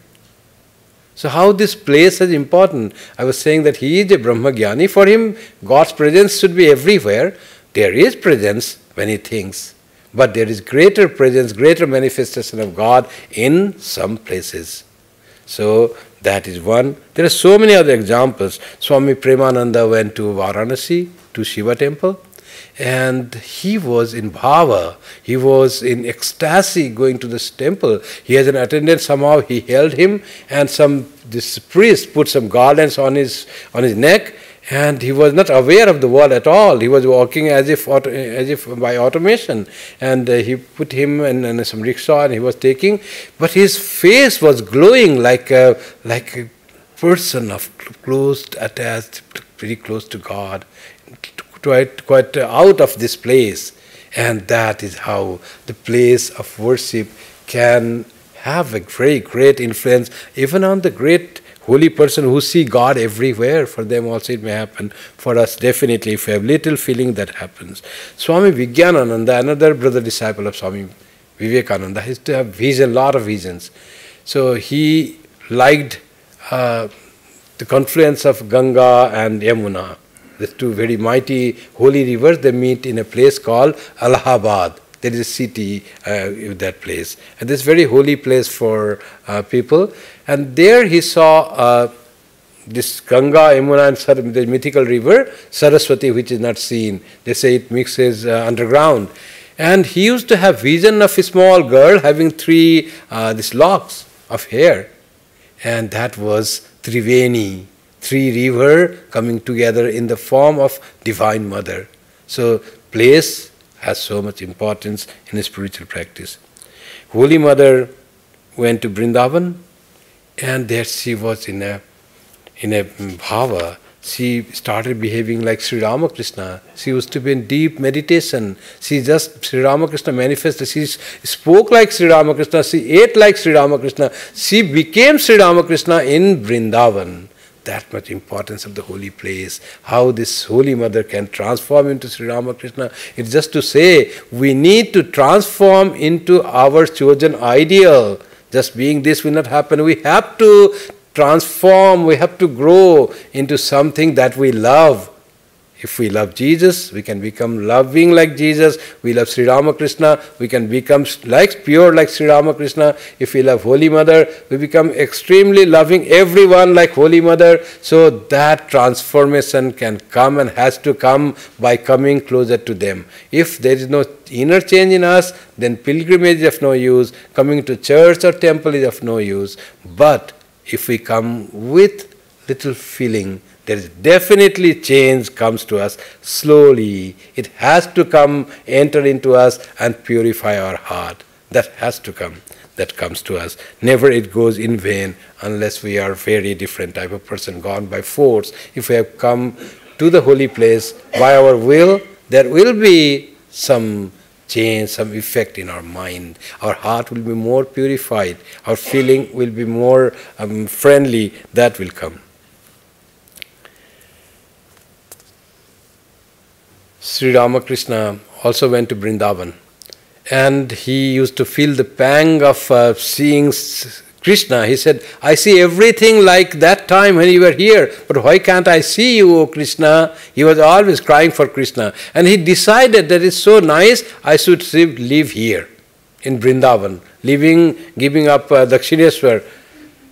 So how this place is important. I was saying that he is a Brahmagyani. For him, God's presence should be everywhere. There is presence when he thinks. But there is greater presence, greater manifestation of God in some places. So that is one. There are so many other examples. Swami Premananda went to Varanasi, to Shiva temple, and he was in bhava. He was in ecstasy going to this temple. He has an attendant, somehow he held him, and this priest put some garlands on his neck, and he was not aware of the world at all. He was walking as if by automation. And he put him in some rickshaw, and he was taking. But his face was glowing like a person of close attached, very close to God, quite out of this place. And that is how the place of worship can have a very great influence even on the great holy person who see God everywhere. For them also it may happen. For us, definitely, if we have little feeling, that happens. Swami Vijnanananda, another brother disciple of Swami Vivekananda, used to have vision, lot of visions. So he liked the confluence of Ganga and Yamuna. The two very mighty holy rivers, they meet in a place called Allahabad. There is a city in that place. And this is a very holy place for people. And there he saw this Ganga, Yamuna, and the mythical river, Saraswati, which is not seen. They say it mixes underground. And he used to have vision of a small girl having three these locks of hair. And that was Triveni, three river coming together in the form of Divine Mother. So place has so much importance in a spiritual practice. Holy Mother went to Vrindavan, and there she was in a bhava. She started behaving like Sri Ramakrishna. She used to be in deep meditation. Sri Ramakrishna manifested. She spoke like Sri Ramakrishna. She ate like Sri Ramakrishna. She became Sri Ramakrishna in Vrindavan. That much importance of the holy place. How this Holy Mother can transform into Sri Ramakrishna. It's just to say, we need to transform into our chosen ideal. Just being this will not happen. We have to transform, we have to grow into something that we love. If we love Jesus, we can become loving like Jesus. We love Sri Ramakrishna, we can become pure like Sri Ramakrishna. If we love Holy Mother, we become extremely loving everyone like Holy Mother. So that transformation can come and has to come by coming closer to them. If there is no inner change in us, then pilgrimage is of no use, coming to church or temple is of no use. But if we come with little feeling, there is definitely change comes to us slowly. It has to come, enter into us and purify our heart. That has to come. That comes to us. Never it goes in vain unless we are very different type of person, gone by force. If we have come to the holy place by our will, there will be some change, some effect in our mind. Our heart will be more purified. Our feeling will be more friendly. That will come. Sri Ramakrishna also went to Vrindavan, and he used to feel the pang of seeing Krishna. He said, I see everything like that time when you were here, but why can't I see you, O Krishna? He was always crying for Krishna. And he decided that it's so nice, I should live here in Vrindavan, giving up Dakshineswar.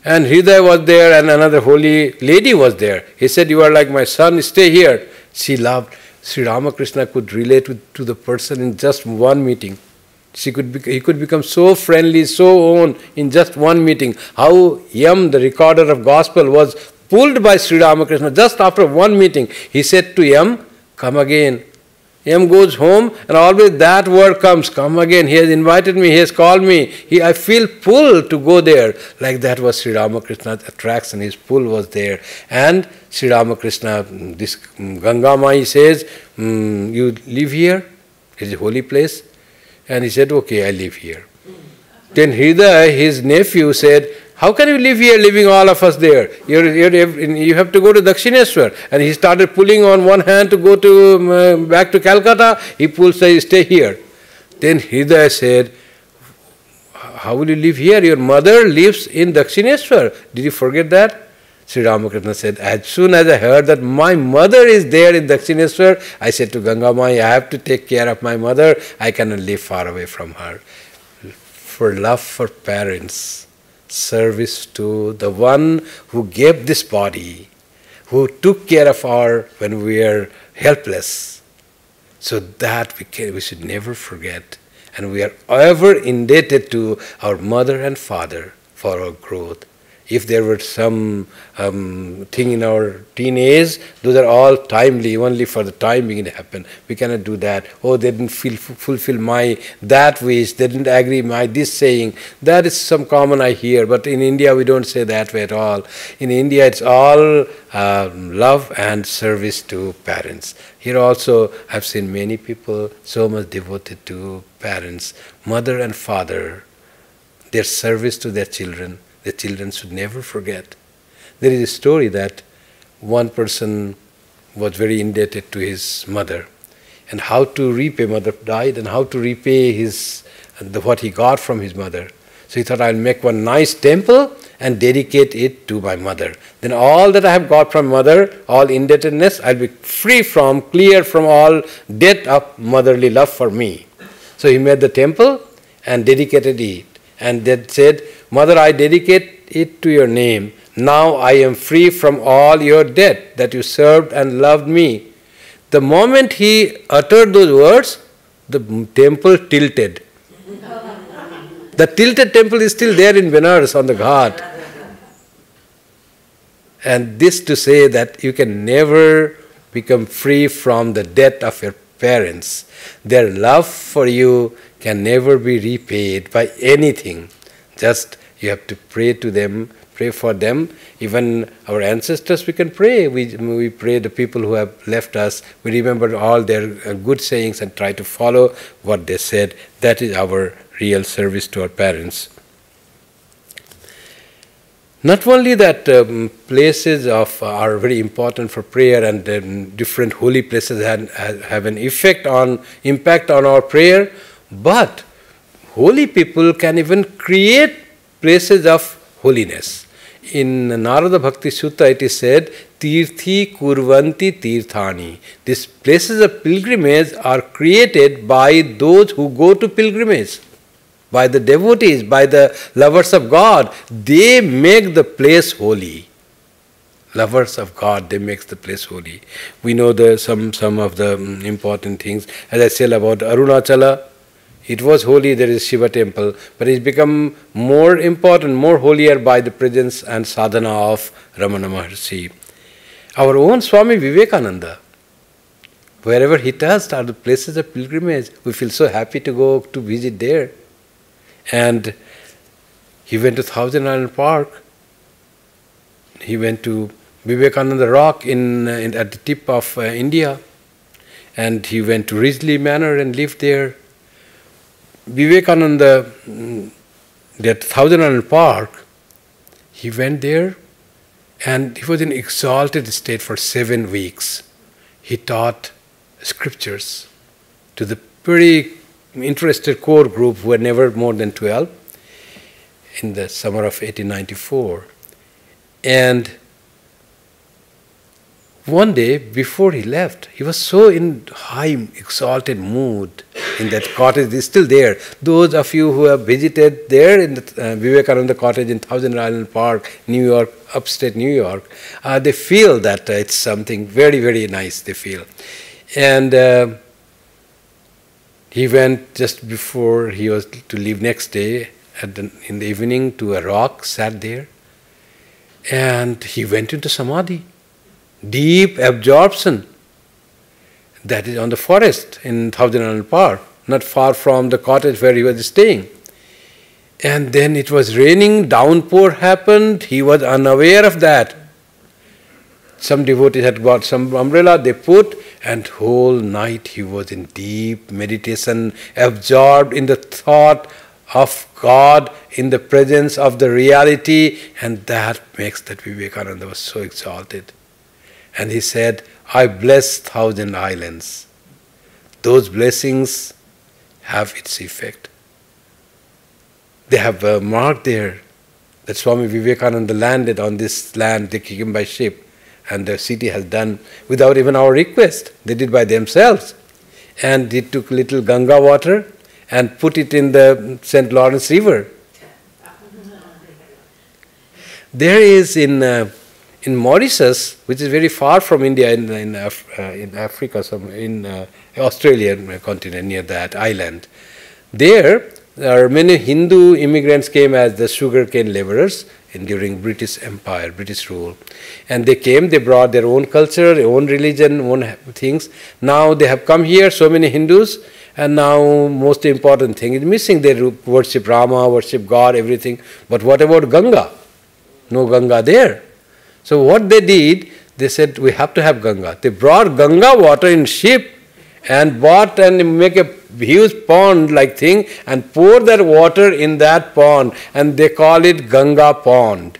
And Hridaya was there and another holy lady was there. He said, you are like my son, stay here. She loved. Sri Ramakrishna could relate to the person in just one meeting. He could become so friendly, so own in just one meeting. How Yam, the recorder of gospel, was pulled by Sri Ramakrishna just after one meeting. He said to Yam, come again. Yam goes home and always that word comes, come again. He has invited me, he has called me. I feel pulled to go there. Like that was Sri Ramakrishna's attraction, his pull was there. And Sri Ramakrishna, this Ganga Mai says, you live here? It's a holy place. And he said, okay, I live here. Then Hridaya, his nephew, said, how can you live here, leaving all of us there? You have to go to Dakshineswar. And he started pulling on one hand to go to back to Calcutta. He pulls, says, stay here. Then Hridaya said, how will you live here? Your mother lives in Dakshineswar. Did you forget that? Sri Ramakrishna said, as soon as I heard that my mother is there in Dakshineswar, I said to Ganga Mai, I have to take care of my mother. I cannot live far away from her. For love for parents, service to the one who gave this body, who took care of our when we are helpless. So that we should never forget. And we are ever indebted to our mother and father for our growth. If there were some thing in our teenage, those are all timely, only for the time being it happened. We cannot do that. Oh, they didn't fulfill my that wish, they didn't agree my this saying. That is some common I hear, but in India we don't say that way at all. In India it's all love and service to parents. Here also I've seen many people so much devoted to parents, mother and father, their service to their children. The children should never forget. There is a story that one person was very indebted to his mother, and how to repay. Mother died, and how to repay what he got from his mother. So he thought, I'll make one nice temple and dedicate it to my mother. Then all that I have got from mother, all indebtedness, I'll be clear from all debt of motherly love for me. So he made the temple and dedicated it. And then said, Mother, I dedicate it to your name. Now I am free from all your debt that you served and loved me. The moment he uttered those words, the temple tilted. The tilted temple is still there in Benares on the Ghat. And this to say that you can never become free from the debt of your parents. Their love for you can never be repaid by anything. Just you have to pray to them, pray for them. Even our ancestors, we can pray. We pray the people who have left us. We remember all their good sayings and try to follow what they said. That is our real service to our parents. Not only that places are very important for prayer, and different holy places have an impact on our prayer, but holy people can even create places of holiness. In Narada Bhakti Sutta it is said, Tirthi kurvanti tirthani. These places of pilgrimage are created by those who go to pilgrimage, by the devotees, by the lovers of God. They make the place holy. Lovers of God, they make the place holy. We know some of the important things. As I said about Arunachala, it was holy, there is Shiva temple, but it's become more important, more holier by the presence and sadhana of Ramana Maharshi. Our own Swami Vivekananda, wherever he touched are the places of pilgrimage. We feel so happy to go to visit there. And he went to Thousand Island Park. He went to Vivekananda Rock at the tip of India. And he went to Ridgely Manor and lived there. Vivekananda, that Thousand Island Park, he went there and he was in exalted state for 7 weeks. He taught scriptures to the very interested core group who were never more than 12 in the summer of 1894. And one day before he left, he was so in high exalted mood in that cottage. It's still there. Those of you who have visited there in the Vivekananda cottage in Thousand Island Park, New York, upstate New York, they feel that it's something very, very nice, they feel. And he went just before he was to leave next day in the evening to a rock, sat there, and he went into samadhi, deep absorption. That is on the forest in Thousand Island Park, not far from the cottage where he was staying. And then it was raining, downpour happened, he was unaware of that. Some devotees had got some umbrella, they put, and whole night he was in deep meditation, absorbed in the thought of God, in the presence of the reality, and that makes that Vivekananda was so exalted. And he said, I bless 1,000 islands. Those blessings have its effect. They have marked there that Swami Vivekananda landed on this land. They came by ship, and the city has done without even our request. They did by themselves. And they took little Ganga water and put it in the St. Lawrence River. There is in Mauritius, which is very far from India, in Africa, in Australian continent, near that island, there are many Hindu immigrants came as the sugarcane laborers during British Empire, British rule. And they came, they brought their own culture, their own religion, own things. Now they have come here, so many Hindus, and now most important thing is missing. They worship Rama, worship God, everything. But what about Ganga? No Ganga there. So what they did, they said, we have to have Ganga. They brought Ganga water in ship and bought and make a huge pond like thing and pour that water in that pond, and they call it Ganga Pond.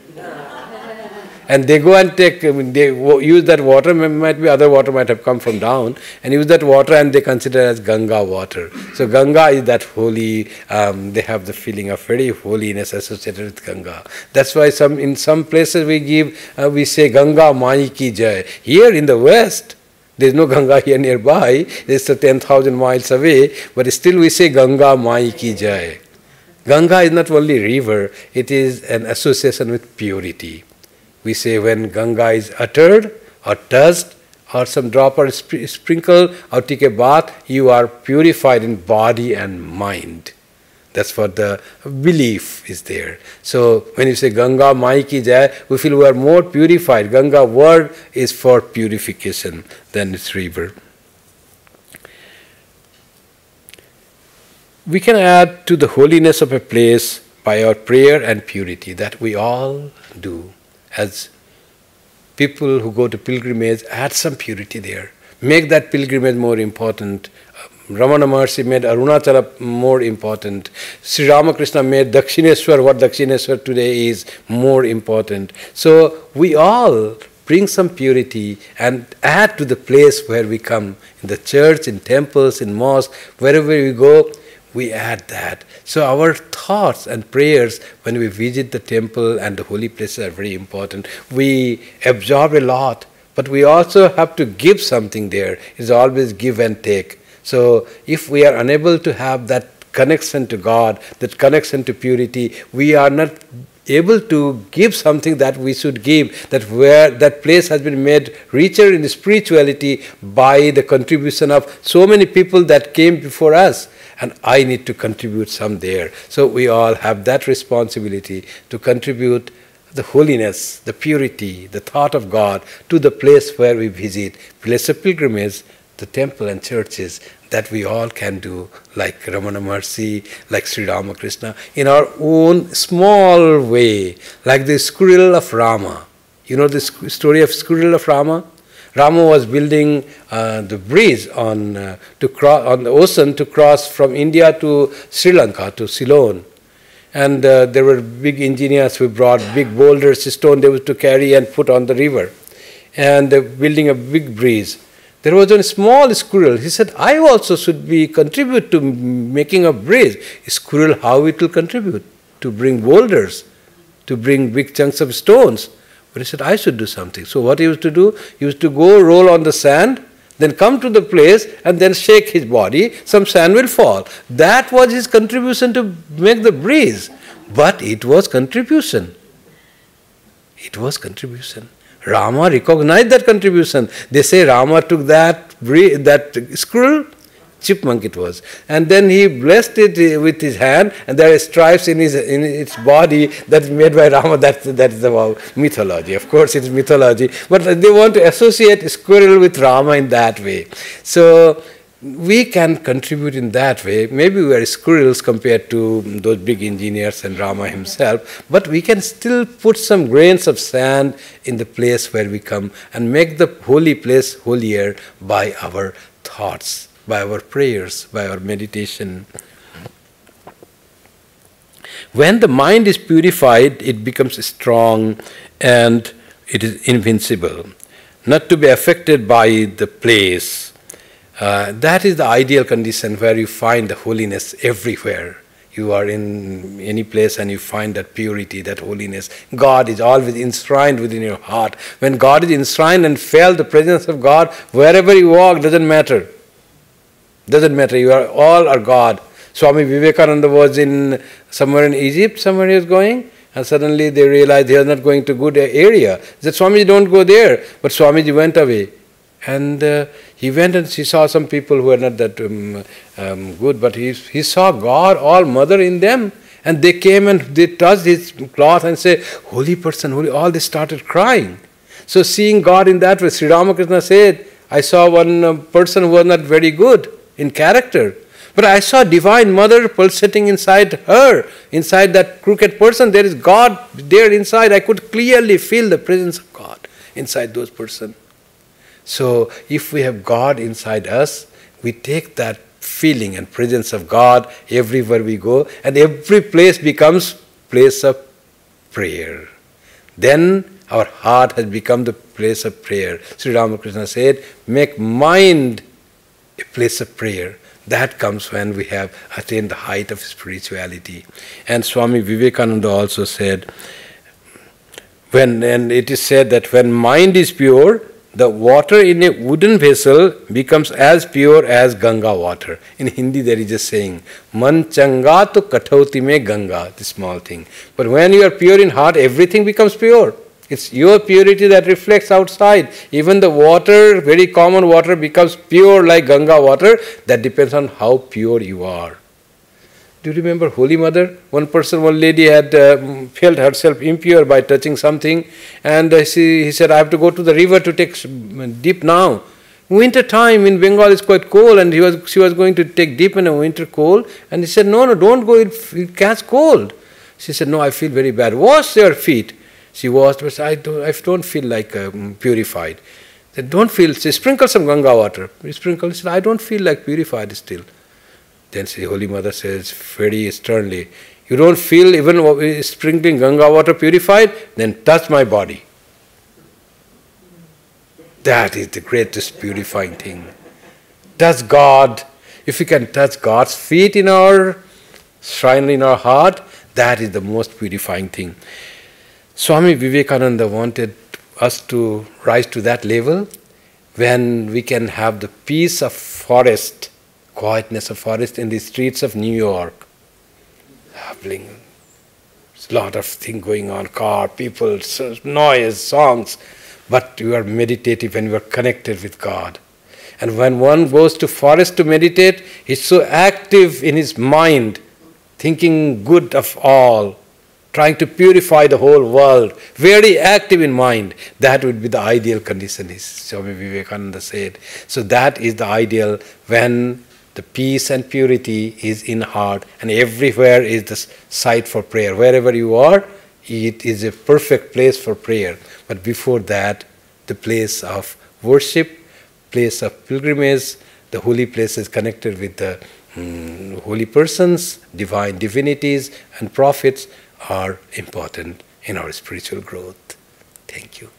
And they go and take, use that water, might be other water might have come from down, and use that water and they consider as Ganga water. So Ganga is that holy, they have the feeling of very holiness associated with Ganga. That's why in some places we say Ganga Mai Ki Jai. Here in the West, there is no Ganga here nearby, it's 10,000 miles away, but still we say Ganga Mai Ki Jai. Ganga is not only river, it is an association with purity. We say when Ganga is uttered or touched or some drop or sprinkle or take a bath, you are purified in body and mind. That's what the belief is there. So when you say Ganga Mai Ki Jai, we feel we are more purified. Ganga word is for purification than its river. We can add to the holiness of a place by our prayer and purity that we all do. As people who go to pilgrimage, add some purity there. Make that pilgrimage more important. Ramana Maharshi made Arunachala more important. Sri Ramakrishna made Dakshineswar, what Dakshineswar today is, more important. So we all bring some purity and add to the place where we come. In the church, in temples, in mosques, wherever we go, we add that. So our thoughts and prayers when we visit the temple and the holy places are very important. We absorb a lot, but we also have to give something there. It's always give and take. So if we are unable to have that connection to God, that connection to purity, we are not able to give something that we should give, that where that place has been made richer in spirituality by the contribution of so many people that came before us, and I need to contribute some there. So we all have that responsibility to contribute the holiness, the purity, the thought of God to the place where we visit, place of pilgrimage, the temple and churches, that we all can do, like Ramana Maharshi, like Sri Ramakrishna, in our own small way, like the squirrel of Rama. You know the story of squirrel of Rama? Rama was building the bridge on the ocean to cross from India to Sri Lanka, to Ceylon. And there were big engineers who brought big boulders, stone they were to carry and put on the river. And building a big bridge. There was a small squirrel. He said, I also should contribute to making a bridge. A squirrel, how it will contribute? To bring boulders, to bring big chunks of stones. But he said, I should do something. So what he used to do? He used to go roll on the sand, then come to the place and then shake his body. Some sand will fall. That was his contribution to make the bridge. But it was contribution. It was contribution. Rama recognized that contribution. They say Rama took that squirrel, chipmunk it was, and then he blessed it with his hand, and there are stripes in its body that is made by Rama. That's the mythology. Of course, it's mythology, but they want to associate squirrel with Rama in that way. So we can contribute in that way. Maybe we are squirrels compared to those big engineers and Rama himself, but we can still put some grains of sand in the place where we come and make the holy place holier by our thoughts, by our prayers, by our meditation. When the mind is purified, it becomes strong and it is invincible, not to be affected by the place. That is the ideal condition where you find the holiness everywhere. You are in any place and you find that purity, that holiness. God is always enshrined within your heart. When God is enshrined and felt the presence of God, wherever you walk, doesn't matter. Doesn't matter, all are God. Swami Vivekananda was somewhere in Egypt, somewhere he was going, and suddenly they realized he was not going to good area. He said, Swamiji, don't go there. But Swamiji went away. And he went and he saw some people who were not that good, but he saw God, all mother in them. And they came and they touched his cloth and said, holy person, holy, all they started crying. So seeing God in that way, Sri Ramakrishna said, I saw one person who was not very good in character, but I saw divine mother pulsating inside her, inside that crooked person. There is God there inside. I could clearly feel the presence of God inside those person. So if we have God inside us, we take that feeling and presence of God everywhere we go, and every place becomes place of prayer. Then Our heart has become the place of prayer. Sri Ramakrishna said, make mind a place of prayer. That comes when we have attained the height of spirituality. And Swami Vivekananda also said, and it is said that when mind is pure, the water in a wooden vessel becomes as pure as Ganga water. In Hindi there is a saying, Man changa to kathauti mein Ganga, the small thing. But when you are pure in heart, everything becomes pure. It's your purity that reflects outside. Even the water, very common water, becomes pure like Ganga water. That depends on how pure you are. Do you remember Holy Mother? One lady had felt herself impure by touching something, and he said, I have to go to the river to take dip now. Winter time in Bengal is quite cold, and she was going to take dip in a winter cold, and he said, no, don't go, it catch cold. She said, no, I feel very bad. Wash your feet. She washed, but I don't feel like purified. They don't feel, she sprinkle some Ganga water. Sprinkle, she said, I don't feel like purified still. Then the Holy Mother says very sternly, you don't feel even sprinkling Ganga water purified? Then touch my body. That is the greatest purifying thing. Touch God. If we can touch God's feet in our shrine, in our heart, that is the most purifying thing. Swami Vivekananda wanted us to rise to that level when we can have the peace of forest, quietness of forest in the streets of New York. There's a lot of things going on, car, people, noise, songs, but you are meditative and you are connected with God. And when one goes to forest to meditate, he's so active in his mind, thinking good of all, trying to purify the whole world, very active in mind. That would be the ideal condition, as Swami Vivekananda said. So that is the ideal when the peace and purity is in heart, and everywhere is the site for prayer. Wherever you are, it is a perfect place for prayer. But before that, the place of worship, place of pilgrimage, the holy places connected with the holy persons, divine divinities and prophets are important in our spiritual growth. Thank you.